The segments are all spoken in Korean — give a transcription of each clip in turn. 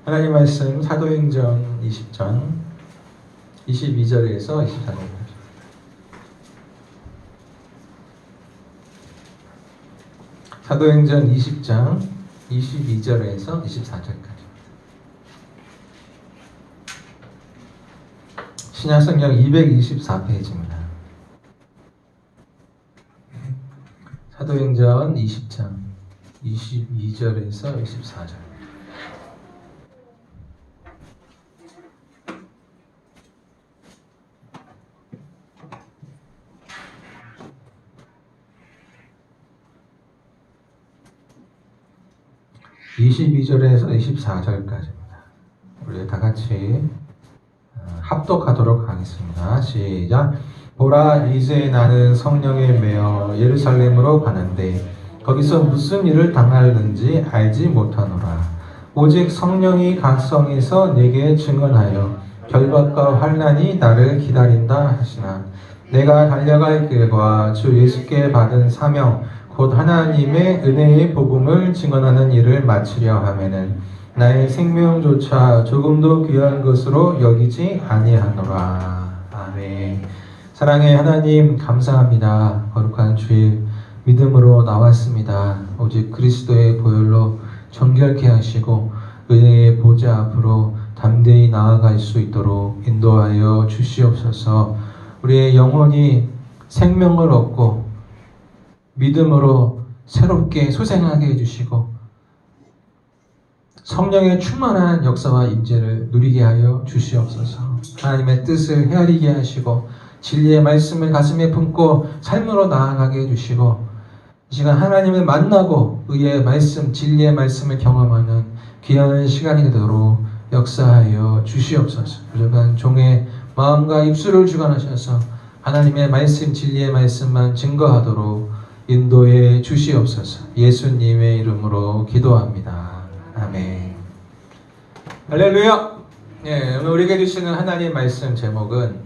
하나님 말씀 사도행전 20장 22절에서 24절까지. 사도행전 20장 22절에서 24절까지. 신약성경 224페이지입니다. 사도행전 20장 22절에서 24절. (22절에서) 24절까지입니다. 우리 다 같이 합독하도록 하겠습니다. 시작. 보라, 이제 나는 성령에 매어 예루살렘으로 가는데 거기서 무슨 일을 당하는지 알지 못하노라. 오직 성령이 각성에서 내게 증언하여 결박과 환난이 나를 기다린다 하시나, 내가 달려갈 길과 주 예수께 받은 사명 곧 하나님의 은혜의 복음을 증언하는 일을 마치려 하면은 나의 생명조차 조금도 귀한 것으로 여기지 아니하노라. 아멘. 사랑의 하나님, 감사합니다. 거룩한 주일 믿음으로 나왔습니다. 오직 그리스도의 보혈로 정결케 하시고 은혜의 보좌 앞으로 담대히 나아갈 수 있도록 인도하여 주시옵소서. 우리의 영혼이 생명을 얻고 믿음으로 새롭게 소생하게 해주시고 성령의 충만한 역사와 임재를 누리게 하여 주시옵소서. 하나님의 뜻을 헤아리게 하시고 진리의 말씀을 가슴에 품고 삶으로 나아가게 해주시고, 이 시간 하나님을 만나고 의의 말씀, 진리의 말씀을 경험하는 귀한 시간이 되도록 역사하여 주시옵소서. 부족한 종의 마음과 입술을 주관하셔서 하나님의 말씀, 진리의 말씀만 증거하도록 인도해 주시옵소서. 예수님의 이름으로 기도합니다. 아멘. 할렐루야. 네, 오늘 우리에게 주시는 하나님의 말씀 제목은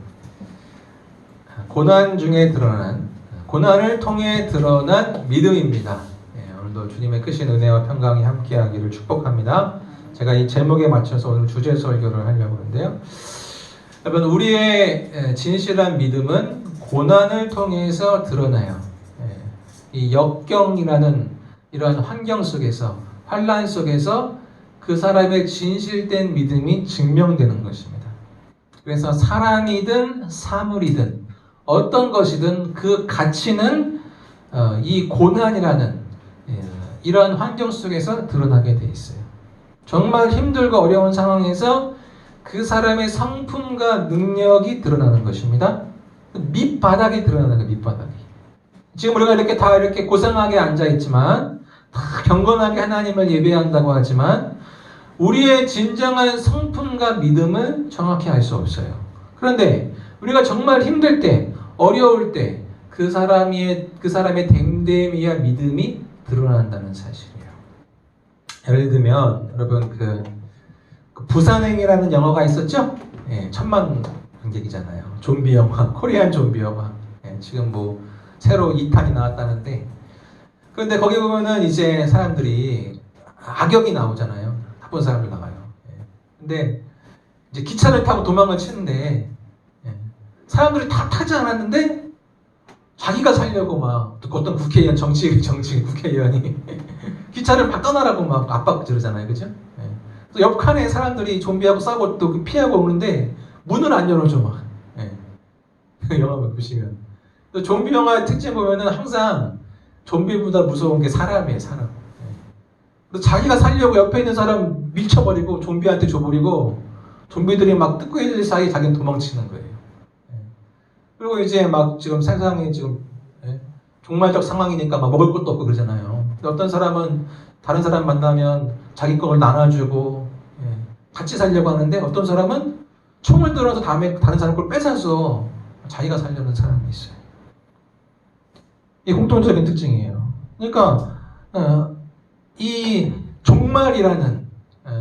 고난 중에 드러난, 고난을 통해 드러난 믿음입니다. 네, 오늘도 주님의 크신 은혜와 평강이 함께하기를 축복합니다. 제가 이 제목에 맞춰서 오늘 주제 설교를 하려고 하는데요. 여러분, 우리의 진실한 믿음은 고난을 통해서 드러나요. 이 역경이라는 이러한 환경 속에서, 환난 속에서 그 사람의 진실된 믿음이 증명되는 것입니다. 그래서 사람이든 사물이든 어떤 것이든 그 가치는 이 고난이라는 이러한 환경 속에서 드러나게 돼 있어요. 정말 힘들고 어려운 상황에서 그 사람의 성품과 능력이 드러나는 것입니다. 밑바닥이 드러나는 거예요. 밑바닥이. 지금 우리가 이렇게 다 이렇게 고상하게 앉아있지만, 다 경건하게 하나님을 예배한다고 하지만 우리의 진정한 성품과 믿음은 정확히 알 수 없어요. 그런데 우리가 정말 힘들 때, 어려울 때 그 사람의 댐댐이야 믿음이 드러난다는 사실이에요. 예를 들면 여러분 그 부산행이라는 영화가 있었죠? 예, 천만 관객이잖아요. 좀비 영화, 코리안 좀비 영화. 예, 지금 뭐 새로 2탄이 나왔다는데, 그런데 거기 보면은 이제 사람들이 악역이 나오잖아요. 나쁜 사람들 나와요. 예. 근데 이제 기차를 타고 도망을 치는데, 예. 사람들이 다 타지 않았는데 자기가 살려고 막 어떤 국회의원, 정치 국회의원이 기차를 막 떠나라고 막 압박 지르잖아요. 그죠? 예. 또 옆 칸에 사람들이 좀비하고 싸우고 또 피하고 오는데 문을 안 열어줘 막. 예. 영화 보시면. 또 좀비 영화의 특징 보면은 항상 좀비보다 무서운 게 사람이에요, 사람. 예. 자기가 살려고 옆에 있는 사람 밀쳐버리고 좀비한테 줘버리고 좀비들이 막 뜯고 있는 사이에 자기는 도망치는 거예요. 예. 그리고 이제 막 지금 세상에 지금 종말적 상황이니까 막 먹을 것도 없고 그러잖아요. 근데 어떤 사람은 다른 사람 만나면 자기 걸 나눠주고 같이 살려고 하는데, 어떤 사람은 총을 들어서 다음에 다른 사람 걸 뺏어서 자기가 살려는 사람이 있어요. 이 공통적인 특징이에요. 그러니까 이 종말이라는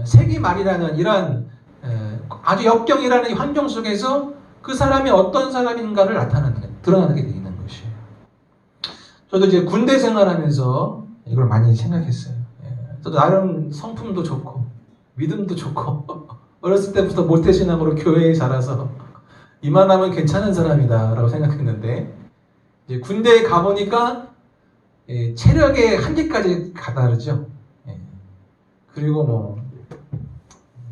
세기말이라는 이러한 아주 역경이라는 이 환경 속에서 그 사람이 어떤 사람인가를 드러나게 되어 있는 것이에요. 저도 이제 군대 생활하면서 이걸 많이 생각했어요. 저도 나름 성품도 좋고 믿음도 좋고 어렸을 때부터 모태신앙으로 교회에 자라서 이만하면 괜찮은 사람이다 라고 생각했는데 이제 군대에 가보니까 체력의 한계까지 가다르죠. 그리고 뭐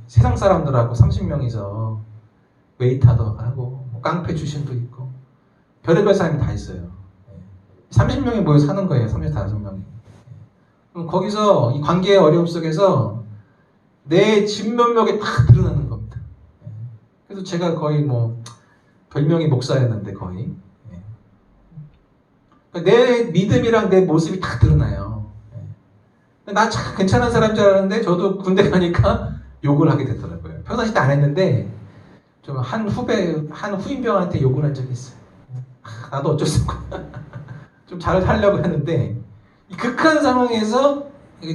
세상 사람들하고 30명이서 웨이터도 하고 뭐 깡패 출신도 있고 별의별 사람이 다 있어요. 30명이 모여 사는 거예요. 35명이. 그럼 거기서 이 관계의 어려움 속에서 내 진면목이 다 드러나는 겁니다. 그래서 제가 거의 뭐 별명이 목사였는데 거의 내 믿음이랑 내 모습이 다 드러나요. 나 참 괜찮은 사람인 줄 알았는데 저도 군대 가니까 욕을 하게 되더라고요. 평상시 때 안 했는데 좀 한 후임병한테 욕을 한 적이 있어요. 나도 어쩔 수 없고 좀 잘 살려고 했는데 이 극한 상황에서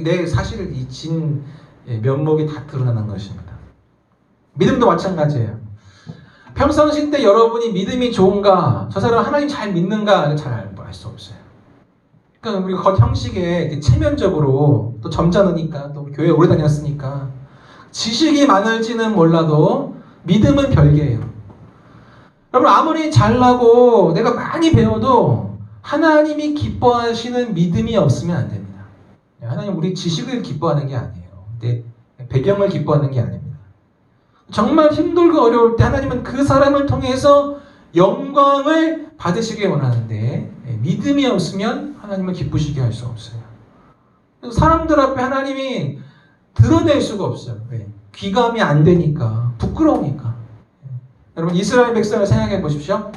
내 사실을 이 진 면목이 다 드러나는 것입니다. 믿음도 마찬가지예요. 평상시 때 여러분이 믿음이 좋은가, 저 사람 하나님 잘 믿는가 잘 알 수 없어요. 그러니까 우리가 겉 형식에 체면적으로 또 점잖으니까 또 교회 오래 다녔으니까 지식이 많을지는 몰라도 믿음은 별개예요. 여러분 아무리 잘나고 내가 많이 배워도 하나님이 기뻐하시는 믿음이 없으면 안 됩니다. 하나님 우리 지식을 기뻐하는 게 아니에요. 내 배경을 기뻐하는 게 아닙니다. 정말 힘들고 어려울 때 하나님은 그 사람을 통해서 영광을 받으시길 원하는데 믿음이 없으면 하나님을 기쁘시게 할 수 없어요. 그래서 사람들 앞에 하나님이 드러낼 수가 없어요. 왜? 귀감이 안 되니까, 부끄러우니까. 여러분 이스라엘 백성을 생각해 보십시오.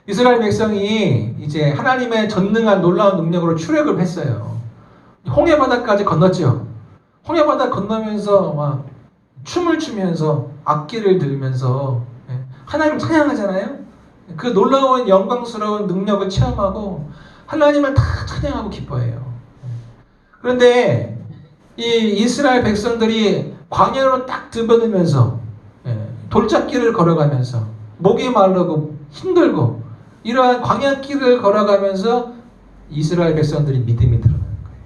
이스라엘 백성이 이제 하나님의 전능한 놀라운 능력으로 출애굽을 했어요. 홍해 바다까지 건넜죠. 홍해 바다 건너면서 막 춤을 추면서 악기를 들면서 하나님을 찬양하잖아요. 그 놀라운 영광스러운 능력을 체험하고 하나님을 다 찬양하고 기뻐해요. 그런데 이 이스라엘 백성들이 광야로 딱 들어들면서 돌짝길을 걸어가면서 목이 마르고 힘들고 이러한 광야길을 걸어가면서 이스라엘 백성들이 믿음이 드러나는 거예요.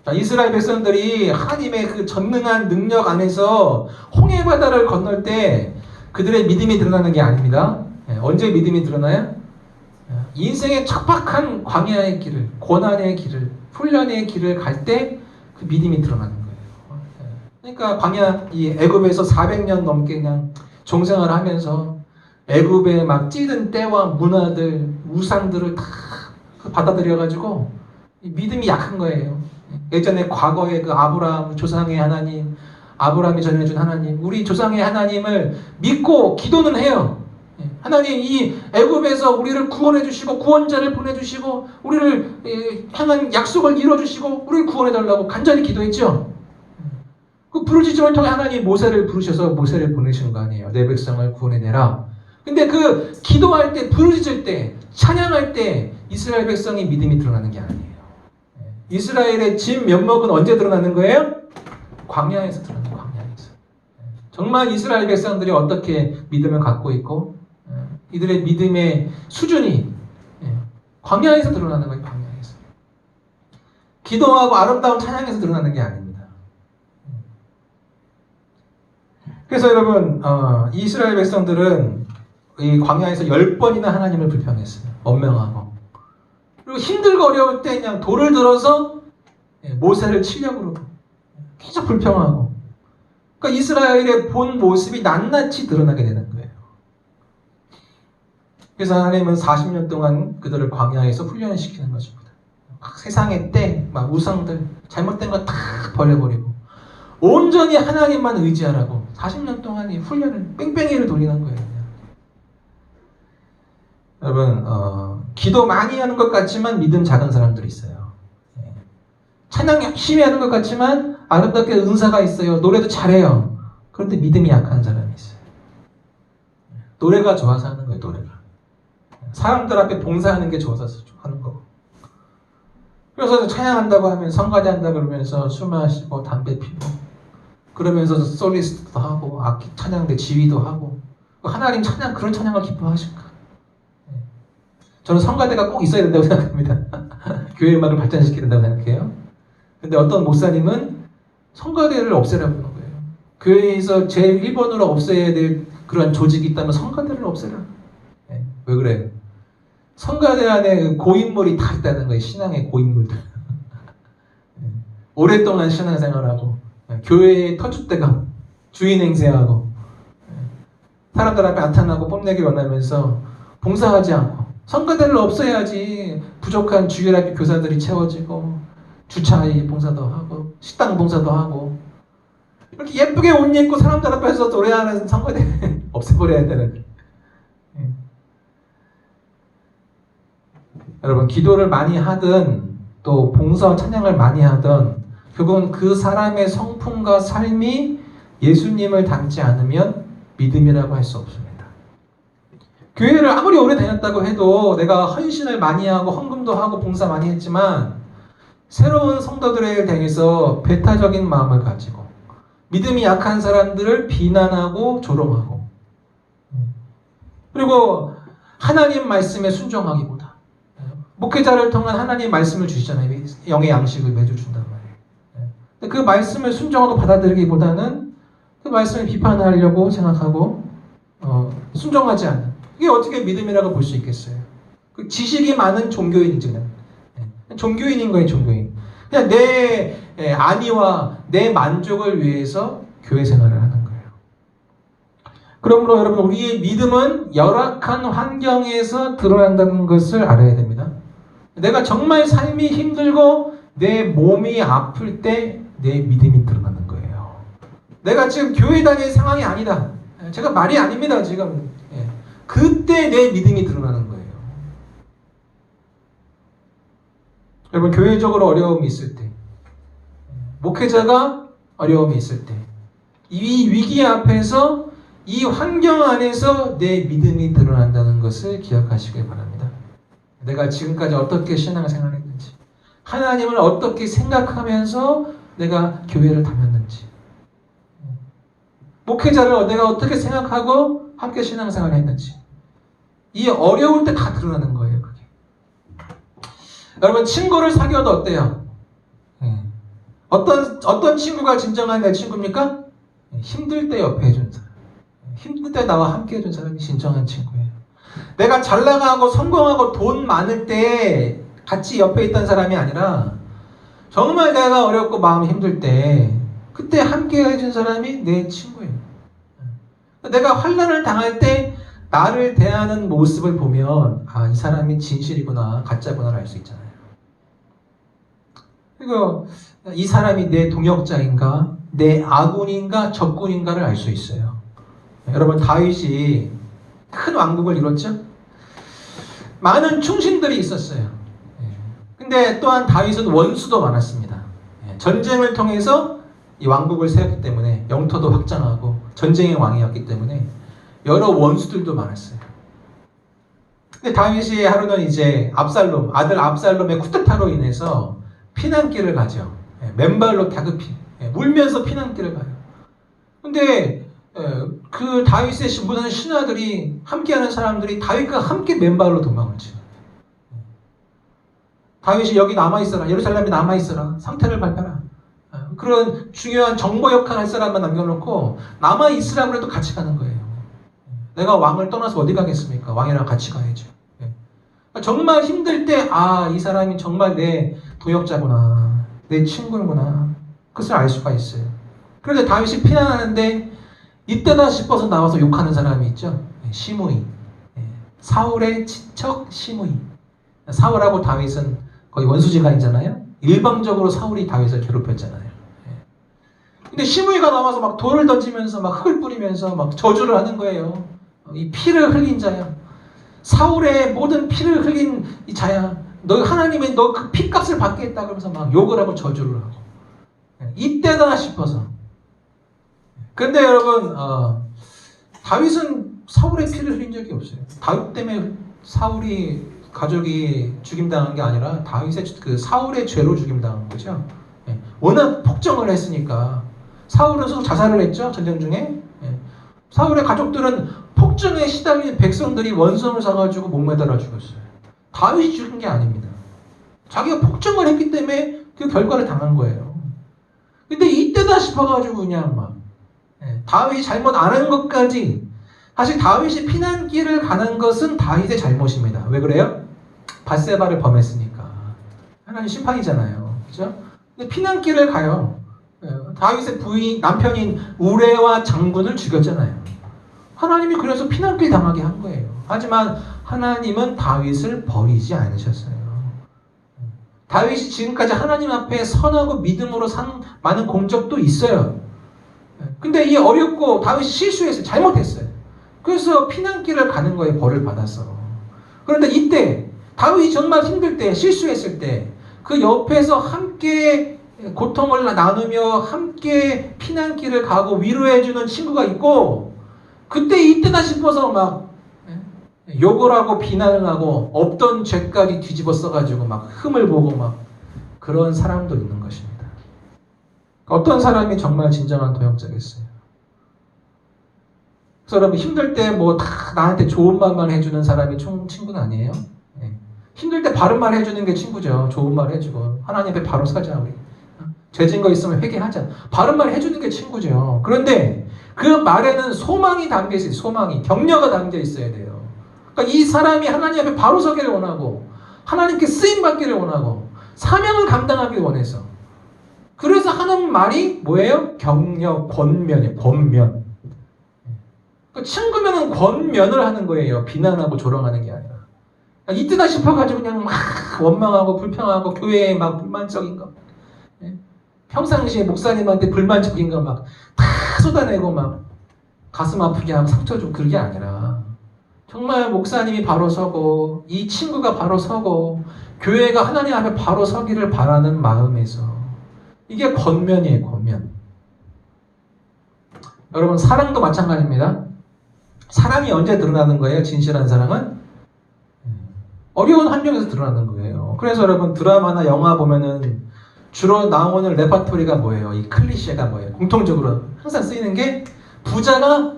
자, 이스라엘 백성들이 하나님의 그 전능한 능력 안에서 홍해 바다를 건널 때 그들의 믿음이 드러나는 게 아닙니다. 언제 믿음이 드러나요? 인생의 척박한 광야의 길을, 고난의 길을, 훈련의 길을 갈 때 그 믿음이 드러나는 거예요. 그러니까 광야 이 애굽에서 400년 넘게 그냥 종생활을 하면서 애굽의 막 찌든 때와 문화들, 우상들을 다 받아들여가지고 믿음이 약한 거예요. 예전에 과거의 그 아브라함 조상의 하나님, 아브라함이 전해준 하나님, 우리 조상의 하나님을 믿고 기도는 해요. 하나님 이 애굽에서 우리를 구원해 주시고 구원자를 보내주시고 우리를 향한 약속을 이뤄주시고 우리를 구원해 달라고 간절히 기도했죠. 그 부르짖음을 통해 하나님 모세를 부르셔서 모세를 보내신 거 아니에요. 내 백성을 구원해내라. 근데 그 기도할 때 부르짖을 때 찬양할 때 이스라엘 백성이 믿음이 드러나는 게 아니에요. 이스라엘의 진 면목은 언제 드러나는 거예요? 광야에서 드러나는 거예요. 광야에서. 정말 이스라엘 백성들이 어떻게 믿음을 갖고 있고 이들의 믿음의 수준이 광야에서 드러나는 거예요. 광야에서. 기도하고 아름다운 찬양에서 드러나는 게 아닙니다. 그래서 여러분 이스라엘 백성들은 이 광야에서 10번이나 하나님을 불평했어요. 원명하고. 그리고 힘들고 어려울 때 그냥 돌을 들어서 모세를 치려고 그러고 계속 불평하고. 그러니까 이스라엘의 본 모습이 낱낱이 드러나게 되는 거예요. 그래서 하나님은 40년 동안 그들을 광야에서 훈련을 시키는 것입니다. 세상의 때, 막 우상들, 잘못된 거 다 버려버리고 온전히 하나님만 의지하라고 40년 동안 이 훈련을 뺑뺑이를 돌리는 거예요. 여러분 기도 많이 하는 것 같지만 믿음 작은 사람들이 있어요. 찬양 열심히 하는 것 같지만 아름답게 은사가 있어요. 노래도 잘해요. 그런데 믿음이 약한 사람이 있어요. 노래가 좋아서 하는 거예요. 노래가. 사람들 앞에 봉사하는 게 좋아서 하는 거고. 그래서 찬양한다고 하면 성가대 한다 그러면서 술 마시고 담배 피고 그러면서 솔리스트도 하고 악기 찬양대 지휘도 하고 하나님 찬양 그런 찬양을 기뻐하실까? 저는 성가대가 꼭 있어야 된다고 생각합니다. 교회 음악을 발전시켜야 된다고 생각해요. 근데 어떤 목사님은 성가대를 없애라고 하는 거예요. 교회에서 제일 1번으로 없애야 될 그런 조직이 있다면 성가대를 없애라. 예. 왜 그래요? 성가대 안에 고인물이 다 있다는 거예요. 신앙의 고인물들. 예. 오랫동안 신앙생활하고 교회의 터줏대감, 주인 행세하고 사람들 앞에 나타나고 뽐내기 원하면서 봉사하지 않고 성가대를 없애야지 부족한 주일학교 교사들이 채워지고 주차의 봉사도 하고 식당 봉사도 하고 이렇게 예쁘게 옷 입고 사람들 앞에서 노래하는 성가대 없애버려야 되는 거예요. 여러분 기도를 많이 하든 또 봉사와 찬양을 많이 하든 결국은 그 사람의 성품과 삶이 예수님을 닮지 않으면 믿음이라고 할 수 없습니다. 교회를 아무리 오래 다녔다고 해도 내가 헌신을 많이 하고 헌금도 하고 봉사 많이 했지만 새로운 성도들에 대해서 배타적인 마음을 가지고 믿음이 약한 사람들을 비난하고 조롱하고 그리고 하나님 말씀에 순종하기보다 목회자를 통한 하나님 말씀을 주시잖아요. 영의 양식을 매주 준단 말이에요. 근데 그 말씀을 순종하고 받아들이기보다는 그 말씀을 비판하려고 생각하고 순종하지 않는 이게 어떻게 믿음이라고 볼 수 있겠어요? 그 지식이 많은 종교인이죠. 종교인인 거예요, 종교인. 그냥 내 안위와 내 만족을 위해서 교회 생활을 하는 거예요. 그러므로 여러분 우리의 믿음은 열악한 환경에서 드러난다는 것을 알아야 됩니다. 내가 정말 삶이 힘들고 내 몸이 아플 때 내 믿음이 드러나는 거예요. 내가 지금 교회 다닐 상황이 아니다. 제가 말이 아닙니다, 지금. 그때 내 믿음이 드러나는 거예요. 여러분, 교회적으로 어려움이 있을 때, 목회자가 어려움이 있을 때, 이 위기 앞에서 이 환경 안에서 내 믿음이 드러난다는 것을 기억하시길 바랍니다. 내가 지금까지 어떻게 신앙생활했는지, 하나님을 어떻게 생각하면서 내가 교회를 다녔는지, 목회자를 내가 어떻게 생각하고 함께 신앙생활을 했는지, 이 어려울 때 다 드러나는 거예요, 그게. 여러분, 친구를 사귀어도 어때요? 어떤 친구가 진정한 내 친구입니까? 힘들 때 옆에 해준 사람. 힘들 때 나와 함께 해준 사람이 진정한 친구예요. 내가 잘 나가고 성공하고 돈 많을 때 같이 옆에 있던 사람이 아니라 정말 내가 어렵고 마음이 힘들 때 그때 함께 해준 사람이 내 친구예요. 내가 환난을 당할 때 나를 대하는 모습을 보면 이 사람이 진실이구나 가짜구나를 알 수 있잖아요. 그리고 이 사람이 내 동역자인가 내 아군인가 적군인가를 알 수 있어요. 여러분, 다윗이 큰 왕국을 이뤘죠? 많은 충신들이 있었어요. 근데 또한 다윗은 원수도 많았습니다. 전쟁을 통해서 이 왕국을 세웠기 때문에 영토도 확장하고 전쟁의 왕이었기 때문에 여러 원수들도 많았어요. 근데 다윗이 하루는 이제 아들 압살롬의 쿠데타로 인해서 피난길을 가죠. 맨발로 다급히 울면서 피난길을 가요. 근데 그 다윗의 무슨 신하들이 함께하는 사람들이 다윗과 함께 맨발로 도망을 치요. 다윗이 여기 남아있어라. 예루살렘에 남아있어라. 상태를 발표하라. 그런 중요한 정보 역할 할 사람만 남겨놓고 남아있으라고 해도 같이 가는 거예요. 내가 왕을 떠나서 어디 가겠습니까? 왕이랑 같이 가야죠. 정말 힘들 때 이 사람이 정말 내 동역자구나. 내 친구구나. 그것을 알 수가 있어요. 그런데 다윗이 피난하는데 이때다 싶어서 나와서 욕하는 사람이 있죠. 시므이. 사울의 친척 시므이. 사울하고 다윗은 거의 원수지간이잖아요. 일방적으로 사울이 다윗을 괴롭혔잖아요. 근데 시므이가 나와서 막 돌을 던지면서 막 흙을 뿌리면서 막 저주를 하는 거예요. 이 피를 흘린 자야. 사울의 모든 피를 흘린 이 자야. 너 하나님이 너 그 피값을 받겠다 그러면서 막 욕을 하고 저주를 하고. 이때다 싶어서. 근데 여러분, 다윗은 사울의 피를 흘린 적이 없어요. 다윗 때문에 사울이 가족이 죽임당한 게 아니라 다윗의 그 사울의 죄로 죽임당한 거죠. 워낙 폭정을 했으니까. 사울은 스스로 자살을 했죠, 전쟁 중에. 사울의 가족들은 폭정에 시달린 백성들이 원성을 사가지고 목매달아 죽었어요. 다윗이 죽은 게 아닙니다. 자기가 폭정을 했기 때문에 그 결과를 당한 거예요. 근데 이때다 싶어가지고 그냥 막 다윗이 잘못 안 한 것까지. 사실 다윗이 피난길을 가는 것은 다윗의 잘못입니다. 왜 그래요? 밧세바를 범했으니까. 하나님 심판이잖아요. 그죠? 근데 피난길을 가요. 다윗의 부인, 남편인 우레와 장군을 죽였잖아요. 하나님이 그래서 피난길 당하게 한 거예요. 하지만 하나님은 다윗을 버리지 않으셨어요. 다윗이 지금까지 하나님 앞에 선하고 믿음으로 산 많은 공적도 있어요. 근데 이 어렵고 다윗이 실수했어요. 잘못했어요. 그래서 피난길을 가는 거에 벌을 받았어. 그런데 이때 다윗이 정말 힘들 때, 실수했을 때 그 옆에서 함께 고통을 나누며 함께 피난길을 가고 위로해주는 친구가 있고, 그때 이때다 싶어서 막 욕을 하고 비난을 하고 없던 죄까지 뒤집어 써가지고 막 흠을 보고 막 그런 사람도 있는 것입니다. 어떤 사람이 정말 진정한 도역자겠어요? 그래서 여러분 힘들 때 뭐 다 나한테 좋은 말만 해주는 사람이 친구는 아니에요. 힘들 때 바른 말 해주는 게 친구죠. 좋은 말 해주고 하나님 앞에 바로 서자 우리. 죄진 거 있으면 회개하자. 바른 말 해주는 게 친구죠. 그런데 그 말에는 소망이 담겨 있어요. 소망이, 격려가 담겨 있어야 돼요. 그러니까 이 사람이 하나님 앞에 바로 서기를 원하고 하나님께 쓰임 받기를 원하고 사명을 감당하기를 원해서, 그래서 하는 말이 뭐예요? 격려, 권면이에요. 권면. 그러니까 친구면은 권면을 하는 거예요. 비난하고 조롱하는 게 아니라. 이때다 싶어가지고 그냥 막 원망하고 불평하고 교회에 막 불만적인 거, 평상시에 목사님한테 불만적인 거 막 다 쏟아내고 막 가슴 아프게 하고 상처 주고 그런 게 아니라 정말 목사님이 바로 서고 이 친구가 바로 서고 교회가 하나님 앞에 바로 서기를 바라는 마음에서, 이게 권면이에요. 권면. 여러분 사랑도 마찬가지입니다. 사랑이 언제 드러나는 거예요? 진실한 사랑은 어려운 환경에서 드러나는 거예요. 그래서 여러분 드라마나 영화 보면은 주로 나오는 레퍼토리가 뭐예요? 이 클리셰가 뭐예요? 공통적으로 항상 쓰이는 게 부자가,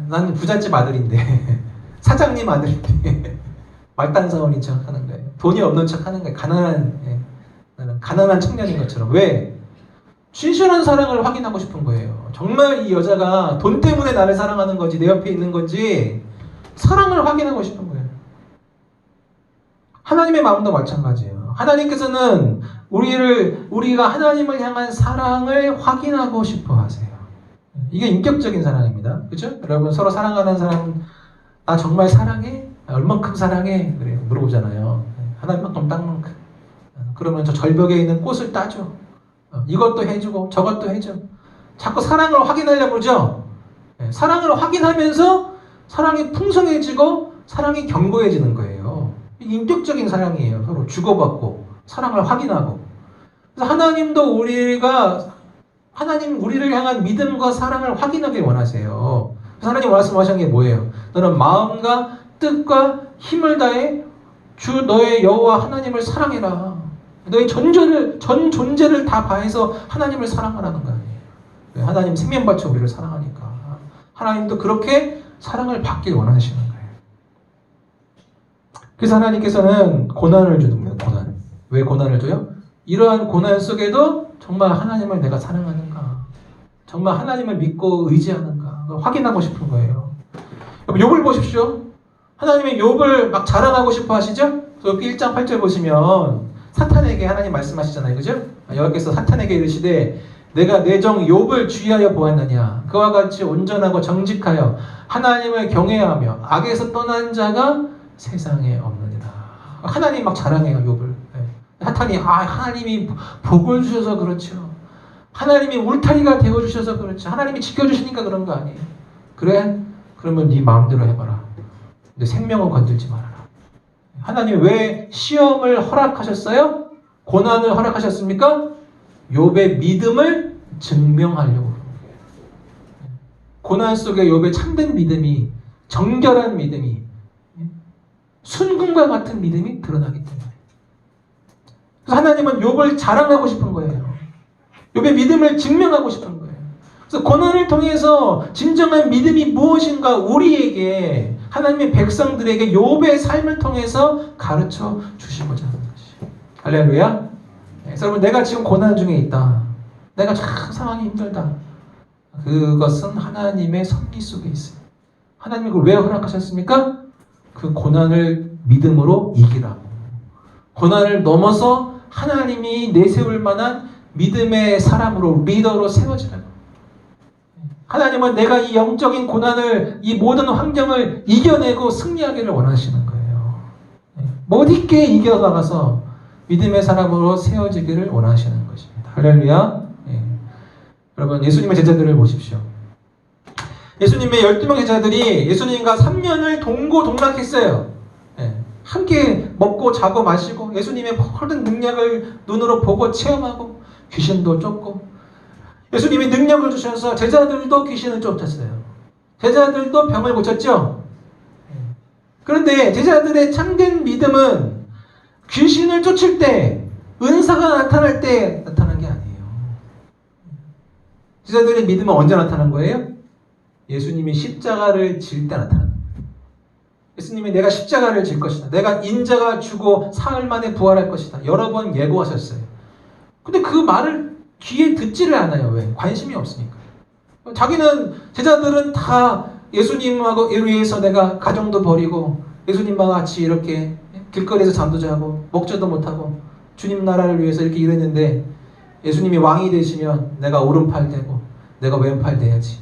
나는 부잣집 아들인데 사장님 아들인데 말단사원인 척 하는 거예요. 돈이 없는 척 하는 거예요. 나는 가난한 청년인 것처럼. 왜? 진실한 사랑을 확인하고 싶은 거예요. 정말 이 여자가 돈 때문에 나를 사랑하는 건지 내 옆에 있는 건지 사랑을 확인하고 싶은 거예요. 하나님의 마음도 마찬가지예요. 하나님께서는 우리가 하나님을 향한 사랑을 확인하고 싶어 하세요. 이게 인격적인 사랑입니다. 그렇죠? 여러분 서로 사랑하는 사람, 나 정말 사랑해? 얼만큼 사랑해? 그래요. 물어보잖아요. 하나님만큼 땅만큼. 그러면 저 절벽에 있는 꽃을 따줘. 이것도 해주고 저것도 해줘. 자꾸 사랑을 확인하려고 그러죠? 사랑을 확인하면서 사랑이 풍성해지고 사랑이 견고해지는 거예요. 인격적인 사랑이에요. 서로 주고받고 사랑을 확인하고. 그래서 하나님도 하나님 우리를 향한 믿음과 사랑을 확인하길 원하세요. 그래서 하나님 말씀하신 게 뭐예요? 너는 마음과 뜻과 힘을 다해 주 너의 여호와 하나님을 사랑해라. 너의 전 존재를 다 다해서 하나님을 사랑하라는 거 아니에요. 하나님 생명받쳐 우리를 사랑하니까. 하나님도 그렇게 사랑을 받길 원하시는 거예요. 그래서 하나님께서는 고난을 주는 거예요. 고난. 왜 고난을 줘요? 이러한 고난 속에도 정말 하나님을 내가 사랑하는가, 정말 하나님을 믿고 의지하는가 그걸 확인하고 싶은 거예요. 욥을 보십시오. 하나님의 욥을 막 자랑하고 싶어 하시죠? 욥기 1장 8절 보시면 사탄에게 하나님 말씀하시잖아요. 그죠? 여호와께서 사탄에게 이르시되 내가 내 종 욥을 주의하여 보았느냐. 그와 같이 온전하고 정직하여 하나님을 경외하며 악에서 떠난 자가 세상에 없느니라. 하나님 막 자랑해요. 욥을. 사탄이 하나님이 복을 주셔서 그렇죠. 하나님이 울타리가 되어주셔서 그렇죠. 하나님이 지켜주시니까 그런 거 아니에요. 그래? 그러면 네 마음대로 해봐라. 근데 생명은 건들지 말아라. 하나님 왜 시험을 허락하셨어요? 고난을 허락하셨습니까? 욥의 믿음을 증명하려고. 고난 속에 욥의 참된 믿음이, 정결한 믿음이, 순금과 같은 믿음이 드러나기 때문에. 그래서 하나님은 욥을 자랑하고 싶은 거예요. 욥의 믿음을 증명하고 싶은 거예요. 그래서 고난을 통해서 진정한 믿음이 무엇인가 우리에게, 하나님의 백성들에게 욥의 삶을 통해서 가르쳐 주시고자 하는 것이. 할렐루야. 그래서 여러분 내가 지금 고난 중에 있다. 내가 참 상황이 힘들다. 그것은 하나님의 섭리 속에 있어요. 하나님이 그걸 왜 허락하셨습니까? 그 고난을 믿음으로 이기라고. 고난을 넘어서 하나님이 내세울 만한 믿음의 사람으로, 리더로 세워지라고. 하나님은 내가 이 영적인 고난을, 이 모든 환경을 이겨내고 승리하기를 원하시는 거예요. 못 있게 이겨나가서 믿음의 사람으로 세워지기를 원하시는 것입니다. 할렐루야. 여러분, 예수님의 제자들을 보십시오. 예수님의 12명 제자들이 예수님과 3년을 동고동락했어요. 함께 먹고 자고 마시고 예수님의 모든 능력을 눈으로 보고 체험하고 귀신도 쫓고 예수님이 능력을 주셔서 제자들도 귀신을 쫓았어요. 제자들도 병을 고쳤죠. 그런데 제자들의 참된 믿음은 귀신을 쫓을 때, 은사가 나타날 때 나타난 게 아니에요. 제자들의 믿음은 언제 나타난 거예요? 예수님이 십자가를 질 때 나타나는 거예요. 예수님이 내가 십자가를 질 것이다. 내가 인자가 죽고 사흘 만에 부활할 것이다. 여러 번 예고하셨어요. 근데 그 말을 귀에 듣지를 않아요. 왜? 관심이 없으니까. 제자들은 다 예수님하고 위해서 내가 가정도 버리고 예수님과 같이 이렇게 길거리에서 잠도 자고 먹지도 못하고 주님 나라를 위해서 이렇게 일했는데 예수님이 왕이 되시면 내가 오른팔 되고 내가 왼팔 돼야지.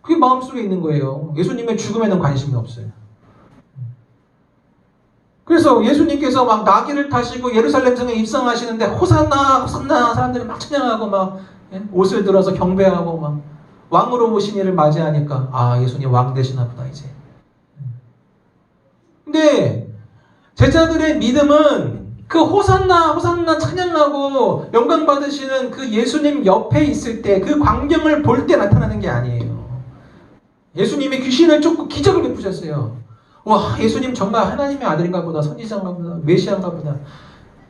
그게 마음속에 있는 거예요. 예수님의 죽음에는 관심이 없어요. 그래서 예수님께서 막 나귀를 타시고 예루살렘 성에 입성하시는데 호산나 호산나 사람들이 막 찬양하고 막 옷을 들어서 경배하고 막 왕으로 오신 이를 맞이하니까 아, 예수님 왕 되시나 보다 이제. 근데 제자들의 믿음은 그 호산나 호산나 찬양하고 영광 받으시는 그 예수님 옆에 있을 때 그 광경을 볼 때 나타나는 게 아니에요. 예수님이 귀신을 쫓고 기적을 베푸셨어요. 와, 예수님 정말 하나님의 아들인가 보다, 선지자인가 보다, 메시아인가 보다.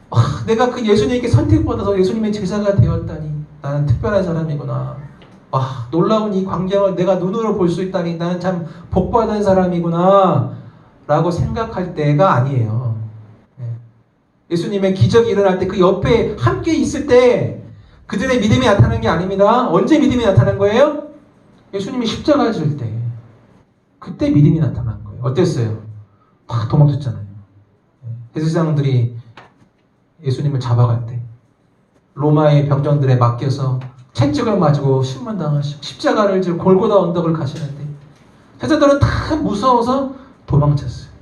와, 내가 그 예수님께 선택받아서 예수님의 제자가 되었다니 나는 특별한 사람이구나. 와, 놀라운 이 광경을 내가 눈으로 볼 수 있다니 나는 참 복받은 사람이구나 라고 생각할 때가 아니에요. 예수님의 기적이 일어날 때 그 옆에 함께 있을 때 그들의 믿음이 나타난 게 아닙니다. 언제 믿음이 나타난 거예요? 예수님이 십자가를 질 때. 그때 믿음이 나타난 거예요. 어땠어요? 다 도망쳤잖아요. 대제사장들이 예수님을 잡아갈 때 로마의 병정들에 맡겨서 채찍을 맞고 신문당하시고 십자가를 지고 골고다 언덕을 가시는데 제자들은 다 무서워서 도망쳤어요.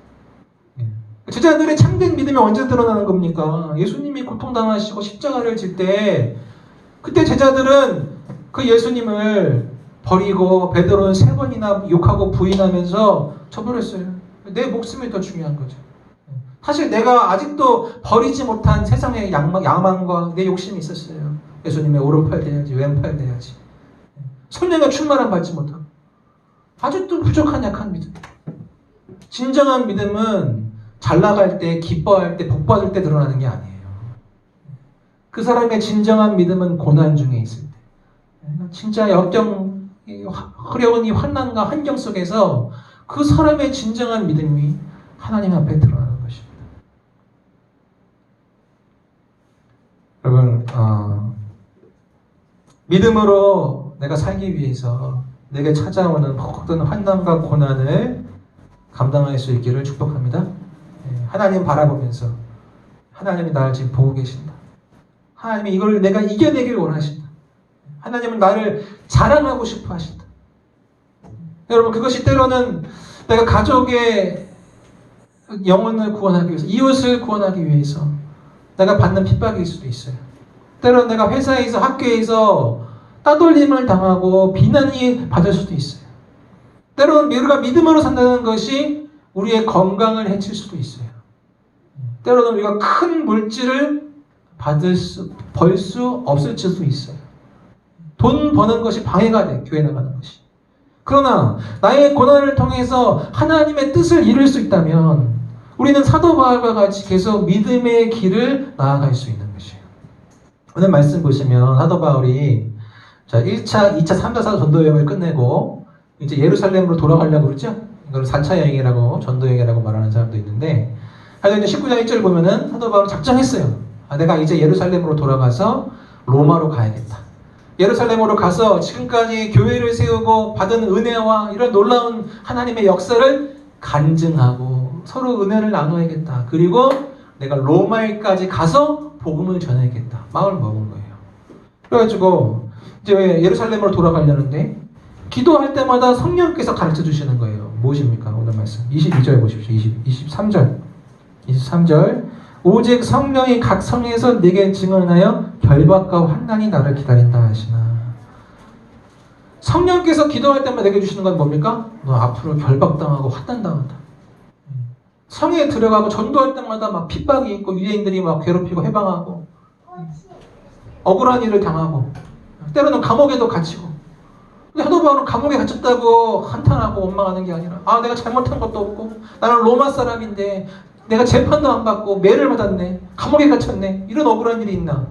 제자들의 참된 믿음이 언제 드러나는 겁니까? 예수님이 고통당하시고 십자가를 질 때 그때 제자들은 그 예수님을 버리고 베드로는 3번이나 욕하고 부인하면서 쳐버렸어요. 내 목숨이 더 중요한 거죠. 사실 내가 아직도 버리지 못한 세상의 야망과 내 욕심이 있었어요. 예수님의 오른팔 돼야지, 왼팔 돼야지. 성령의 충만함 받지 못하고 아직도 부족한 약한 믿음. 진정한 믿음은 잘 나갈 때, 기뻐할 때, 복받을 때 드러나는 게 아니에요. 그 사람의 진정한 믿음은 고난 중에 있을 때. 진짜 어려운 이 환난과 환경 속에서 그 사람의 진정한 믿음이 하나님 앞에 드러나는 것입니다. 여러분, 믿음으로 내가 살기 위해서 내게 찾아오는 모든 환난과 고난을 감당할 수 있기를 축복합니다. 하나님 바라보면서 하나님이 나를 지금 보고 계신다. 하나님이 이걸 내가 이겨내기를 원하신다. 하나님은 나를 자랑하고 싶어 하신다. 여러분, 그것이 때로는 내가 가족의 영혼을 구원하기 위해서, 이웃을 구원하기 위해서 내가 받는 핍박일 수도 있어요. 때로는 내가 회사에서, 학교에서 따돌림을 당하고 비난이 받을 수도 있어요. 때로는 우리가 믿음으로 산다는 것이 우리의 건강을 해칠 수도 있어요. 때로는 우리가 큰 물질을 벌 수 없을 수도 있어요. 돈 버는 것이 방해가 돼, 교회 나가는 것이. 그러나 나의 고난을 통해서 하나님의 뜻을 이룰 수 있다면 우리는 사도 바울과 같이 계속 믿음의 길을 나아갈 수 있는 것이에요. 오늘 말씀 보시면 사도 바울이 1차, 2차, 3차 전도 여행을 끝내고 이제 예루살렘으로 돌아가려고 그러죠? 이걸 4차 여행이라고, 전도 여행이라고 말하는 사람도 있는데, 하여튼 19장 1절 보면은 사도 바울은 작정했어요. 내가 이제 예루살렘으로 돌아가서 로마로 가야겠다. 예루살렘으로 가서 지금까지 교회를 세우고 받은 은혜와 이런 놀라운 하나님의 역사를 간증하고 서로 은혜를 나눠야겠다. 그리고 내가 로마에까지 가서 복음을 전해야겠다. 마음을 먹은 거예요. 그래가지고 이제 예루살렘으로 돌아가려는데 기도할 때마다 성령께서 가르쳐 주시는 거예요. 무엇입니까? 오늘 말씀 22절 보십시오. 23절 오직 성령이 각 성에서 내게 증언하여 결박과 환난이 나를 기다린다 하시나. 성령께서 기도할 때마다 내게 주시는 건 뭡니까? 너 앞으로 결박당하고 환난당한다. 성에 들어가고 전도할 때마다 막 핍박이 있고 유대인들이 막 괴롭히고 해방하고 억울한 일을 당하고 때로는 감옥에도 갇히고. 근데 사도 바울은 감옥에 갇혔다고 한탄하고 원망하는 게 아니라 내가 잘못한 것도 없고 나는 로마 사람인데 내가 재판도 안 받고 매를 받았네. 감옥에 갇혔네. 이런 억울한 일이 있나.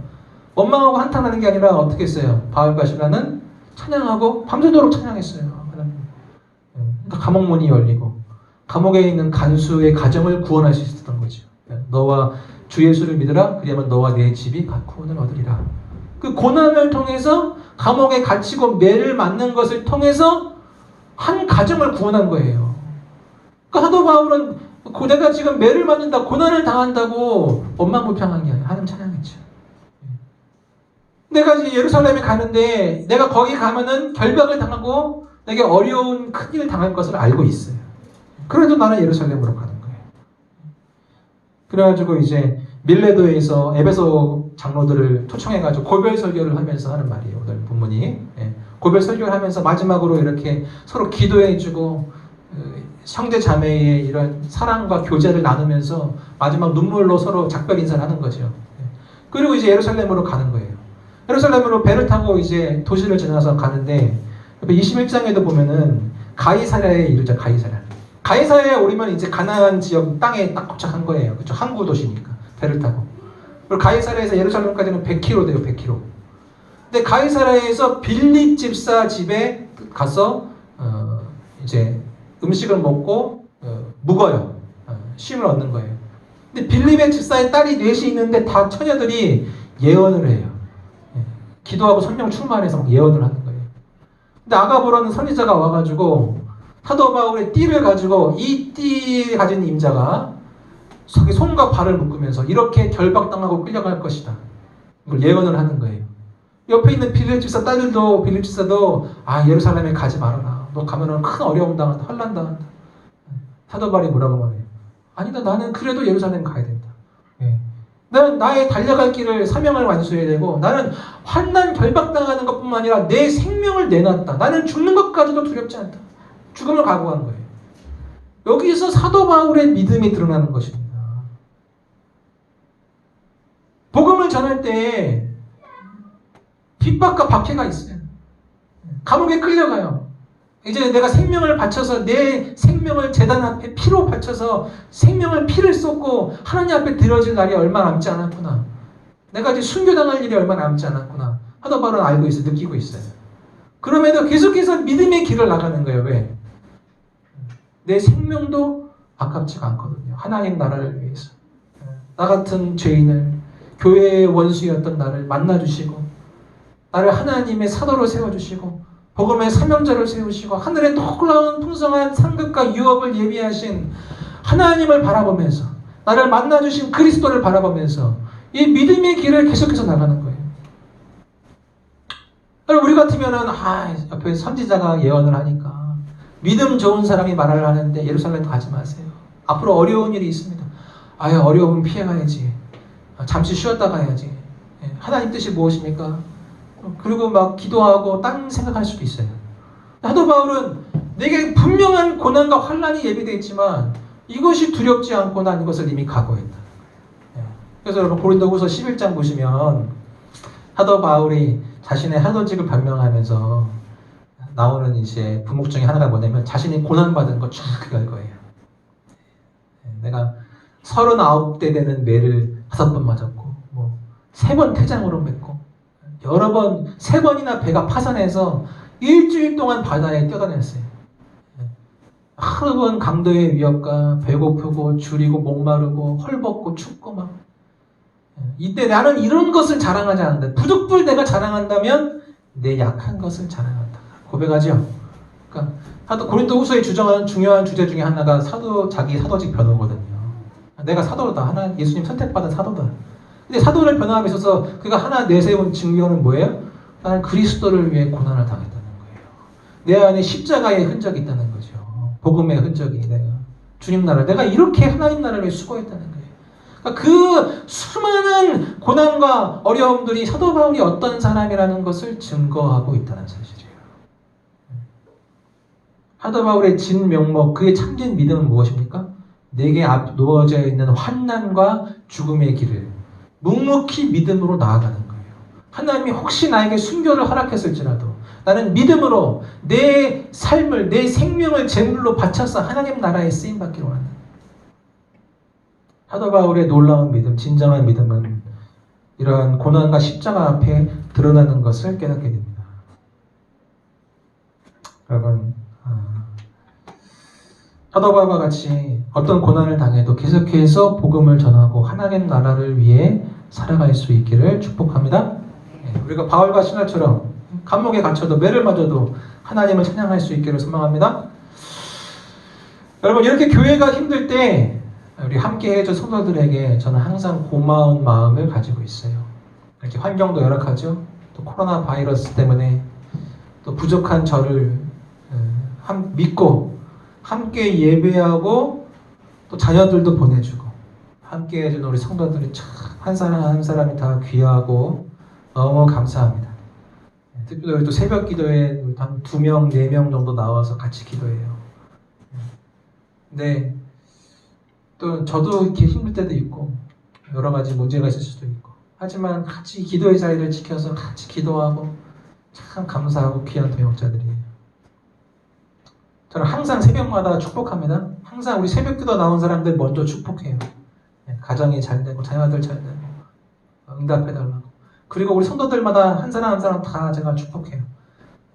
원망하고 한탄하는 게 아니라 어떻게 했어요? 바울과 실라는 찬양하고 밤새도록 찬양했어요. 그러니까 감옥 문이 열리고 감옥에 있는 간수의 가정을 구원할 수 있었던 거죠. 너와 주 예수를 믿으라. 그리하면 너와 내 집이 구원을 얻으리라. 그 고난을 통해서 감옥에 갇히고 매를 맞는 것을 통해서 한 가정을 구원한 거예요. 그러니까 사도 바울은 내가 지금 매를 맞는다, 고난을 당한다고 원망불평한 게 아니라 하나님 찬양했죠. 내가 이제 예루살렘에 가는데 내가 거기 가면은 결박을 당하고 내게 어려운 큰일을 당할 것을 알고 있어요. 그래도 나는 예루살렘으로 가는 거예요. 그래가지고 이제 밀레도에서 에베소 장로들을 초청해가지고 고별 설교를 하면서 하는 말이에요. 오늘 본문이. 고별 설교를 하면서 마지막으로 이렇게 서로 기도해주고 형제 자매의 이런 사랑과 교제를 나누면서 마지막 눈물로 서로 작별 인사를 하는 거죠. 그리고 이제 예루살렘으로 가는 거예요. 예루살렘으로 배를 타고 이제 도시를 지나서 가는데 21장에도 보면은 가이사랴에 이르자. 가이사랴에 오르면 이제 가나안 지역 땅에 딱 도착한 거예요. 그렇죠? 항구 도시니까 배를 타고. 그리고 가이사랴에서 예루살렘까지는 100km 돼요. 100km. 근데 가이사랴에서 빌립 집사 집에 가서 이제 음식을 먹고 묵어요. 쉼을 얻는 거예요. 근데 빌립의 집사의 딸이 넷이 있는데 다 처녀들이 예언을 해요. 기도하고 성령 충만해서 막 예언을 하는 거예요. 근데 아가보라는 선지자가 와가지고 사도 바울의 띠를 가지고 이 띠 가진 임자가 손과 발을 묶으면서 이렇게 결박당하고 끌려갈 것이다. 이걸 예언을 하는 거예요. 옆에 있는 빌립 집사 딸들도 빌립 집사도 예루살렘에 가지 말아라. 너 가면은 큰 어려움 당한다. 환난 당한다. 사도 바울이 뭐라고 말해요? 아니다. 나는 그래도 예루살렘 가야 된다. 나는 나의 달려갈 길을 사명을 완수해야 되고 나는 환난 결박당하는 것뿐만 아니라 내 생명을 내놨다. 나는 죽는 것까지도 두렵지 않다. 죽음을 각오한 거예요. 여기서 사도 바울의 믿음이 드러나는 것입니다. 복음을 전할 때 핍박과 박해가 있어요. 감옥에 끌려가요. 이제 내가 생명을 바쳐서 내 생명을 제단 앞에 피로 바쳐서 생명을 피를 쏟고 하나님 앞에 드려질 날이 얼마 남지 않았구나. 내가 이제 순교당할 일이 얼마 남지 않았구나. 사도 바울은 알고 있어요. 느끼고 있어요. 그럼에도 계속해서 믿음의 길을 나가는 거예요. 왜? 내 생명도 아깝지가 않거든요. 하나님 나라를 위해서. 나 같은 죄인을 교회의 원수였던 나를 만나주시고 나를 하나님의 사도로 세워주시고 복음의 사명자를 세우시고 하늘의 놀라운 풍성한 상급과 유업을 예비하신 하나님을 바라보면서 나를 만나주신 그리스도를 바라보면서 이 믿음의 길을 계속해서 나가는 거예요. 우리 같으면은 옆에 선지자가 예언을 하니까 믿음 좋은 사람이 말을 하는데 예루살렘 가지 마세요. 앞으로 어려운 일이 있습니다. 어려움은 피해가야지. 잠시 쉬었다 가야지. 하나님 뜻이 무엇입니까? 그리고 막 기도하고 딴 생각할 수도 있어요. 사도 바울은 내게 분명한 고난과 환난이 예비되어 있지만 이것이 두렵지 않고 난 이것을 이미 각오했다. 그래서 여러분 고린도후서 11장 보시면 사도 바울이 자신의 사도직을 변명하면서 나오는 이제 부목 중에 하나가 뭐냐면 자신이 고난받은 거 쭉 그럴 거예요. 내가 39대 되는 매를 5번 맞았고 3번 태장으로 맺고 여러 번 3번이나 배가 파산해서 일주일 동안 바다에 뛰어다녔어요. 하루 번 강도의 위협과 배고프고 줄이고 목마르고 헐벗고 춥고 이때 나는 이런 것을 자랑하지 않는다. 부득불 내가 자랑한다면 내 약한 것을 자랑한다. 고백하죠. 그러니까 고린도후서에 주장하는 중요한 주제 중에 하나가 자기 사도직 변호거든요. 내가 사도다. 하나 예수님 선택받은 사도다. 근데 사도를 변호함에 있어서 그가 하나 내세운 증거는 뭐예요? 나는 그리스도를 위해 고난을 당했다는 거예요. 내 안에 십자가의 흔적이 있다는 거죠. 복음의 흔적이 내가 주님 나라 내가 이렇게 하나님 나라를 위해 수고했다는 거예요. 그러니까 그 수많은 고난과 어려움들이 사도 바울이 어떤 사람이라는 것을 증거하고 있다는 사실이에요. 사도 바울의 진명목, 그의 참된 믿음은 무엇입니까? 내게 앞 놓아져 있는 환난과 죽음의 길을 묵묵히 믿음으로 나아가는 거예요. 하나님이 혹시 나에게 순교를 허락했을지라도 나는 믿음으로 내 삶을, 내 생명을 제물로 바쳐서 하나님 나라에 쓰임받기로 한다. 사도 바울의 놀라운 믿음, 진정한 믿음은 이러한 고난과 십자가 앞에 드러나는 것을 깨닫게 됩니다. 여러분, 사도 바울과 같이 어떤 고난을 당해도 계속해서 복음을 전하고 하나님 나라를 위해 살아갈 수 있기를 축복합니다. 우리가 바울과 시라처럼 감옥에 갇혀도 매를 맞아도 하나님을 찬양할 수 있기를 소망합니다. 여러분, 이렇게 교회가 힘들 때 우리 함께 해준 성도들에게 저는 항상 고마운 마음을 가지고 있어요. 이렇게 환경도 열악하죠. 또 코로나 바이러스 때문에 또 부족한 저를 믿고 함께 예배하고 또 자녀들도 보내주고 함께 해준 우리 성도들이 참 한 사람 한 사람이 다 귀하고 너무 감사합니다. 특별히 우리 또 새벽 기도에 한 2명, 4명 정도 나와서 같이 기도해요. 근데 또 저도 이렇게 힘들 때도 있고 여러 가지 문제가 있을 수도 있고 하지만 같이 기도의 자리를 지켜서 같이 기도하고 참 감사하고 귀한 동역자들이에요. 저는 항상 새벽마다 축복합니다. 항상 우리 새벽 기도 나온 사람들 먼저 축복해요. 가정이 잘 되고 자녀들 잘 되고 응답해달라고. 그리고 우리 성도들마다 한 사람 한 사람 다 제가 축복해요.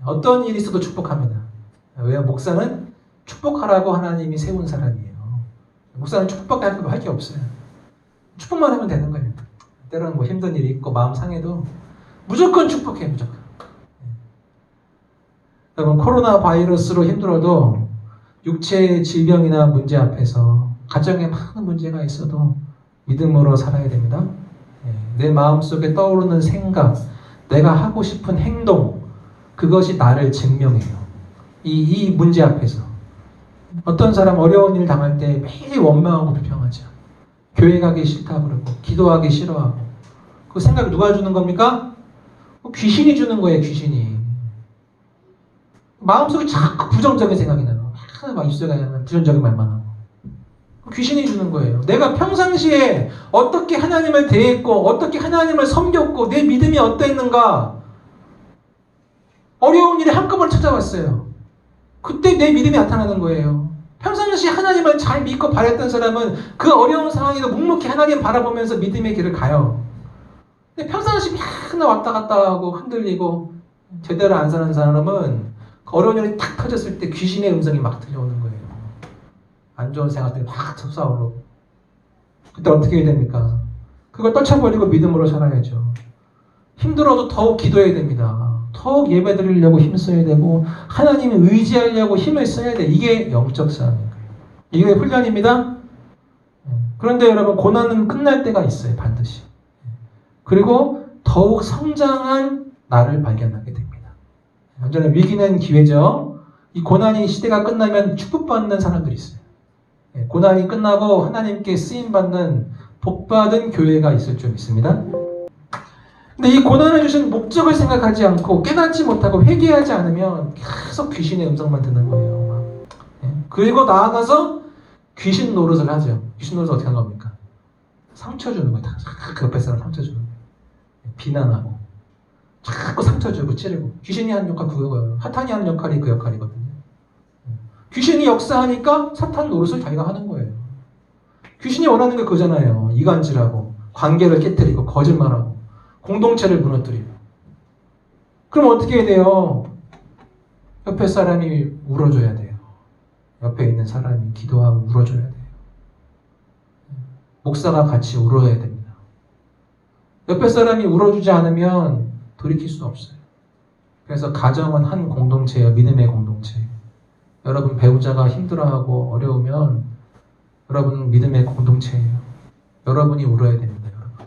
어떤 일이 있어도 축복합니다. 왜요? 목사는 축복하라고 하나님이 세운 사람이에요. 목사는 축복밖에 할 게 없어요. 축복만 하면 되는 거예요. 때로는 뭐 힘든 일이 있고 마음 상해도 무조건 축복해요. 무조건. 여러분, 코로나 바이러스로 힘들어도 육체의 질병이나 문제 앞에서 가정에 많은 문제가 있어도 믿음으로 살아야 됩니다. 내 마음속에 떠오르는 생각, 내가 하고 싶은 행동, 그것이 나를 증명해요. 이 문제 앞에서. 어떤 사람 어려운 일 당할 때 매일 원망하고 불평하죠. 교회 가기 싫다 그러고 기도하기 싫어하고. 그 생각 누가 주는 겁니까? 귀신이 주는 거예요. 귀신이. 마음속에 자꾸 부정적인 생각이 나요. 막 입술에 부정적인 말만 하고. 귀신이 주는 거예요. 내가 평상시에 어떻게 하나님을 대했고 어떻게 하나님을 섬겼고 내 믿음이 어땠는가. 어려운 일이 한꺼번에 찾아왔어요. 그때 내 믿음이 나타나는 거예요. 평상시 하나님을 잘 믿고 바랬던 사람은 그 어려운 상황에도 묵묵히 하나님 바라보면서 믿음의 길을 가요. 근데 평상시 맨날 왔다 갔다 하고 흔들리고 제대로 안 사는 사람은 어려운 일이 탁 터졌을 때 귀신의 음성이 막 들려오는 거예요. 안 좋은 생각들이 확 솟아오르고. 그때 어떻게 해야 됩니까? 그걸 떨쳐버리고 믿음으로 살아야죠. 힘들어도 더욱 기도해야 됩니다. 더욱 예배 드리려고 힘써야 되고 하나님을 의지하려고 힘을 써야 돼. 이게 영적 싸움인 거예요. 이게 훈련입니다. 그런데 여러분, 고난은 끝날 때가 있어요. 반드시. 그리고 더욱 성장한 나를 발견하게 됩니다. 언제나 위기는 기회죠. 이 고난이 시대가 끝나면 축복받는 사람들이 있어요. 고난이 끝나고 하나님께 쓰임받는 복받은 교회가 있을 줄 믿습니다. 근데 이 고난을 주신 목적을 생각하지 않고 깨닫지 못하고 회개하지 않으면 계속 귀신의 음성만 듣는 거예요. 그리고 나아가서 귀신 노릇을 하죠. 귀신 노릇을 어떻게 하는 겁니까? 상처 주는 거예요. 그 옆에 사람 상처 주는 거예요. 비난하고 자꾸 상처 주고 찌르고. 귀신이 하는 역할 그거예요. 사탄이 하는 역할이 그 역할이거든요. 귀신이 역사하니까 사탄 노릇을 자기가 하는 거예요. 귀신이 원하는 게 그거잖아요. 이간질하고 관계를 깨뜨리고 거짓말하고 공동체를 무너뜨리고. 그럼 어떻게 해야 돼요? 옆에 사람이 울어줘야 돼요. 옆에 있는 사람이 기도하고 울어줘야 돼요. 목사가 같이 울어야 됩니다. 옆에 사람이 울어주지 않으면 돌이킬 수 없어요. 그래서 가정은 한 공동체예요. 믿음의 공동체. 여러분 배우자가 힘들어하고 어려우면 여러분은 믿음의 공동체예요. 여러분이 울어야 됩니다. 여러분.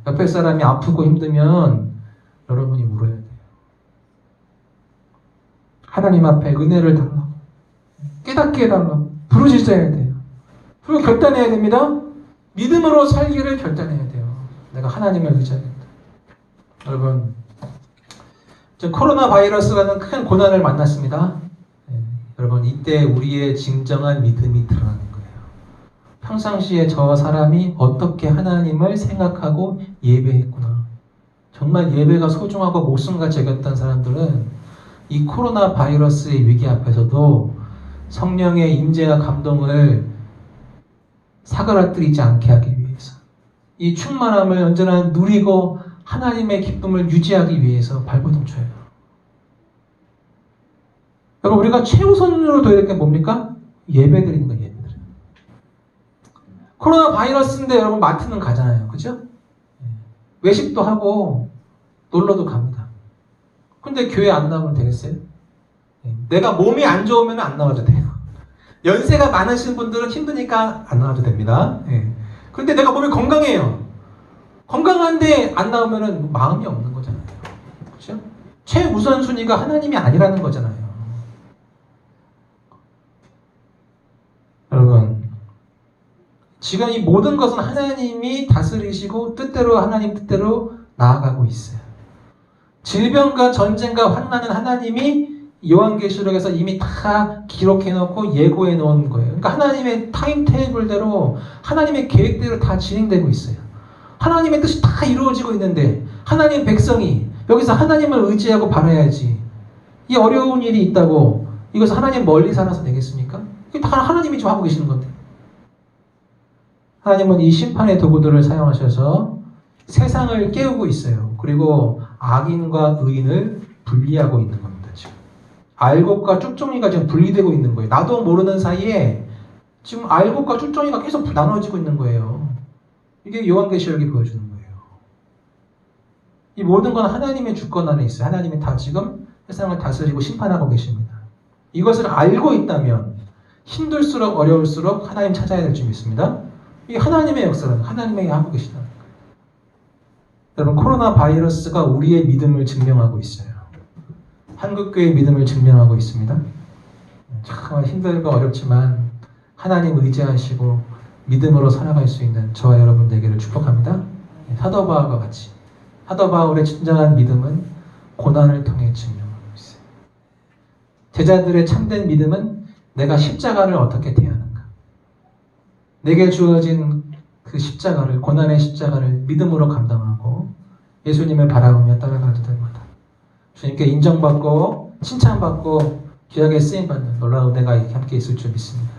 옆에 사람이 아프고 힘들면 여러분이 울어야 돼요. 하나님 앞에 은혜를 달라고 깨닫게 해달라고 부르짖어야 돼요. 그리고 결단해야 됩니다. 믿음으로 살기를 결단해야 돼요. 내가 하나님을 의지하겠다. 여러분, 코로나 바이러스라는 큰 고난을 만났습니다. 여러분, 이때 우리의 진정한 믿음이 드러나는 거예요. 평상시에 저 사람이 어떻게 하나님을 생각하고 예배했구나. 정말 예배가 소중하고 목숨같이 여겼던 사람들은 이 코로나 바이러스의 위기 앞에서도 성령의 임재와 감동을 사그라뜨리지 않게 하기 위해서, 이 충만함을 언제나 누리고 하나님의 기쁨을 유지하기 위해서 발버둥 쳐요. 여러분, 우리가 최우선으로 둬야 될 게 뭡니까? 예배 드리는 거예요. 예배 드리는 거. 코로나 바이러스인데 여러분 마트는 가잖아요. 그죠? 외식도 하고 놀러도 갑니다. 근데 교회 안 나오면 되겠어요? 내가 몸이 안 좋으면 안 나와도 돼요. 연세가 많으신 분들은 힘드니까 안 나와도 됩니다. 그런데 내가 몸이 건강해요. 건강한데 안 나오면 마음이 없는 거잖아요. 그렇죠? 최우선순위가 하나님이 아니라는 거잖아요. 여러분, 지금 이 모든 것은 하나님이 다스리시고 뜻대로 하나님 뜻대로 나아가고 있어요. 질병과 전쟁과 환난은 하나님이 요한계시록에서 이미 다 기록해놓고 예고해 놓은 거예요. 그러니까 하나님의 타임테이블대로 하나님의 계획대로 다 진행되고 있어요. 하나님의 뜻이 다 이루어지고 있는데 하나님 백성이 여기서 하나님을 의지하고 바라야지. 이 어려운 일이 있다고 이것을 하나님 멀리 살아서 되겠습니까? 이게 다 하나님이 좀 하고 계시는 건데. 하나님은 이 심판의 도구들을 사용하셔서 세상을 깨우고 있어요. 그리고 악인과 의인을 분리하고 있는 겁니다. 지금 알곡과 쭉종이가 지금 분리되고 있는 거예요. 나도 모르는 사이에 지금 알곡과 쭉종이가 계속 나눠지고 있는 거예요. 이게 요한계시록이 보여주는 거예요. 이 모든 건 하나님의 주권 안에 있어요. 하나님이 다 지금 세상을 다스리고 심판하고 계십니다. 이것을 알고 있다면 힘들수록 어려울수록 하나님 찾아야 될 줄 믿습니다. 이 하나님의 역사는 하나님이 하고 계시다. 여러분, 코로나 바이러스가 우리의 믿음을 증명하고 있어요. 한국교회의 믿음을 증명하고 있습니다. 정말 힘들고 어렵지만 하나님 의지하시고 믿음으로 살아갈 수 있는 저와 여러분 되기를 축복합니다. 사도 바울과 같이, 사도 바울의 진정한 믿음은 고난을 통해 증명하고 있어요. 제자들의 참된 믿음은 내가 십자가를 어떻게 대하는가, 내게 주어진 그 십자가를, 고난의 십자가를 믿음으로 감당하고 예수님을 바라보며 따라갈 때마다 주님께 인정받고 칭찬받고 귀하게 쓰임받는 놀라운 은혜가 함께 있을 줄 믿습니다.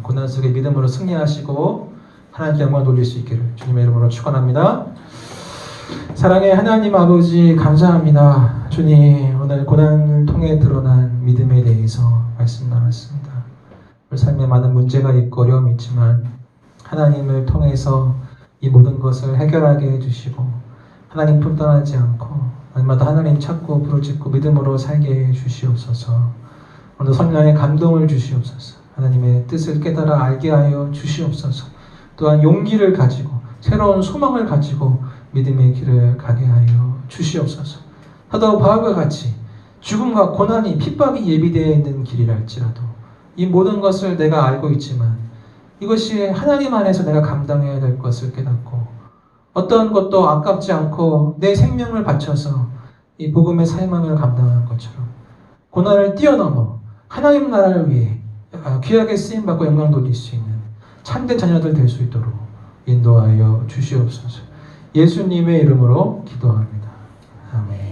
고난 속에 믿음으로 승리하시고 하나님께 영광 돌릴 수 있기를 주님의 이름으로 축원합니다. 사랑의 하나님 아버지, 감사합니다. 주님, 오늘 고난을 통해 드러난 믿음에 대해서 말씀 나눴습니다. 우리 삶에 많은 문제가 있고 어려움이 있지만 하나님을 통해서 이 모든 것을 해결하게 해주시고 하나님 품 떠나지 않고 날마다 하나님 찾고 부르짖고 믿음으로 살게 해주시옵소서. 오늘 성령의 감동을 주시옵소서. 하나님의 뜻을 깨달아 알게 하여 주시옵소서. 또한 용기를 가지고 새로운 소망을 가지고 믿음의 길을 가게 하여 주시옵소서. 사도 바울과 같이 죽음과 고난이 핍박이 예비되어 있는 길이랄지라도 이 모든 것을 내가 알고 있지만 이것이 하나님 안에서 내가 감당해야 될 것을 깨닫고 어떤 것도 아깝지 않고 내 생명을 바쳐서 이 복음의 사명을 감당하는 것처럼 고난을 뛰어넘어 하나님 나라를 위해 귀하게 쓰임받고 영광 돌릴 수 있는 참된 자녀들 될 수 있도록 인도하여 주시옵소서. 예수님의 이름으로 기도합니다. 아멘.